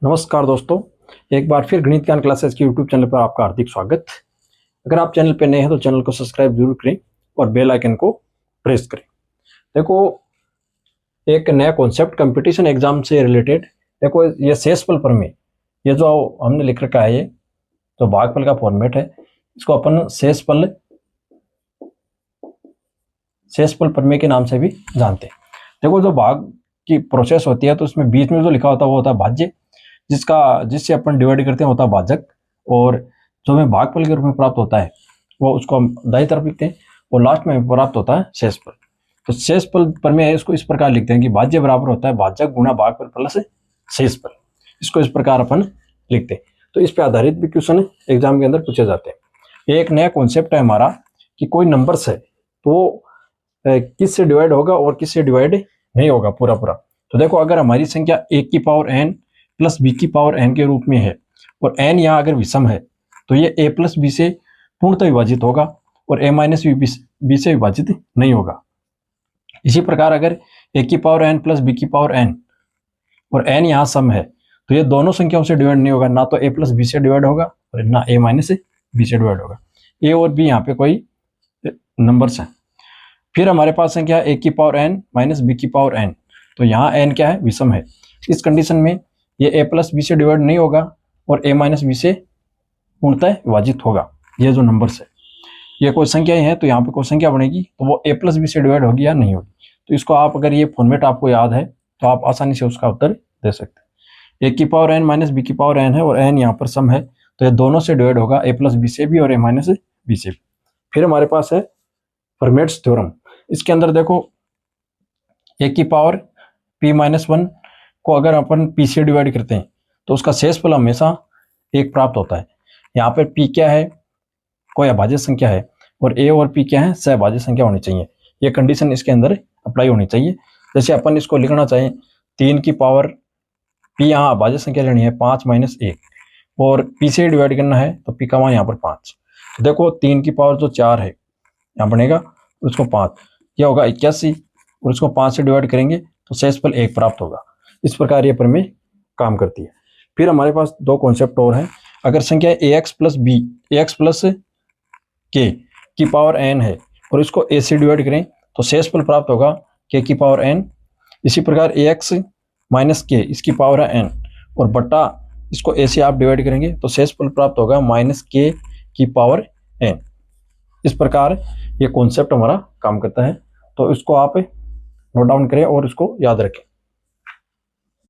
नमस्कार दोस्तों, एक बार फिर गणित ज्ञान क्लासेस के यूट्यूब चैनल पर आपका हार्दिक स्वागत। अगर आप चैनल पर नए हैं तो चैनल को सब्सक्राइब जरूर करें और बेल आइकन को प्रेस करें। देखो, एक नया कॉन्सेप्ट कंपटीशन एग्जाम से रिलेटेड। देखो, ये शेषफल प्रमेय, ये जो हमने लिख रखा है, ये जो भागफल का फॉर्मेट है, इसको अपन शेषफल प्रमेय के नाम से भी जानते हैं। देखो, जो भाग की प्रोसेस होती है तो उसमें बीच में जो लिखा होता है वो होता है भाज्य, जिससे अपन डिवाइड करते हैं होता है भाजक, और जो हमें भागफल के रूप में प्राप्त होता है वो उसको हम दाईं तरफ लिखते हैं, और लास्ट में प्राप्त होता है शेषफल। तो शेषफल प्रमेय इसको इस प्रकार लिखते हैं कि भाज्य बराबर होता है भाजक गुणा भागफल प्लस शेषफल। इसको इस प्रकार अपन लिखते हैं। तो इस पे आधारित भी क्वेश्चन एग्जाम के अंदर पूछे जाते हैं। एक नया कॉन्सेप्ट है हमारा कि कोई नंबर्स है तो किस से डिवाइड होगा और किस से डिवाइड नहीं होगा पूरा। तो देखो, अगर हमारी संख्या a की पावर n प्लस b की पावर n के रूप में है और n यहाँ अगर विषम है तो ये a प्लस b से पूर्णतः विभाजित होगा और a माइनस b से विभाजित नहीं होगा। इसी प्रकार अगर a की पावर n प्लस b की पावर n और n यहाँ सम है तो ये दोनों संख्याओं से डिवाइड नहीं होगा, ना तो a प्लस b से डिवाइड होगा और ना a माइनस b से डिवाइड होगा। a और b यहाँ पे कोई नंबर्स हैं। फिर हमारे पास संख्या a की पावर n माइनस b की पावर n, तो यहाँ n क्या है, विषम है। इस कंडीशन में ये a प्लस बी से डिवाइड नहीं होगा और a माइनस बी से पूर्णतः विभाजित होगा। ये जो नंबर्स है, ये कोई संख्याएं हैं तो यहाँ पे कोई संख्या बनेगी तो वो a प्लस बी से डिवाइड होगी या नहीं होगी। तो इसको आप, अगर ये फॉर्मेट आपको याद है तो आप आसानी से उसका उत्तर दे सकते हैं। a की पावर n माइनस b की पावर n है और n यहाँ पर सम है, तो ये दोनों से डिवाइड होगा, a प्लस बी से भी और a माइनस बी से भी। फिर हमारे पास है फॉर्मेट्स थ्योरम। इसके अंदर देखो, a की पावर p माइनस 1 को अगर अपन p से डिवाइड करते हैं तो उसका शेषफल हमेशा 1 प्राप्त होता है। यहाँ पर p क्या है, कोई अभाज्य संख्या है, और a और p क्या है, सहभाज्य संख्या होनी चाहिए। ये कंडीशन इसके अंदर अप्लाई होनी चाहिए। जैसे अपन इसको लिखना चाहें 3 की पावर p, यहाँ अभाज्य संख्या लेनी है 5 माइनस 1, और p से डिवाइड करना है तो p का मान यहाँ पर 5। तो देखो, 3 की पावर जो 4 है यहाँ बनेगा, उसको 5, यह होगा 81, और उसको 5 से डिवाइड करेंगे तो शेषफल 1 प्राप्त होगा। इस प्रकार ये प्रमेय काम करती है। फिर हमारे पास दो कॉन्सेप्ट और हैं। अगर संख्या ax plus b, ax plus k की पावर n है और इसको a से डिवाइड करें तो शेषफल प्राप्त होगा k की पावर n। इसी प्रकार ax माइनस k, इसकी पावर है n, और बट्टा इसको a से आप डिवाइड करेंगे तो शेषफल प्राप्त होगा माइनस k की पावर n। इस प्रकार ये कॉन्सेप्ट हमारा काम करता है। तो इसको आप नोट डाउन करें और इसको याद रखें।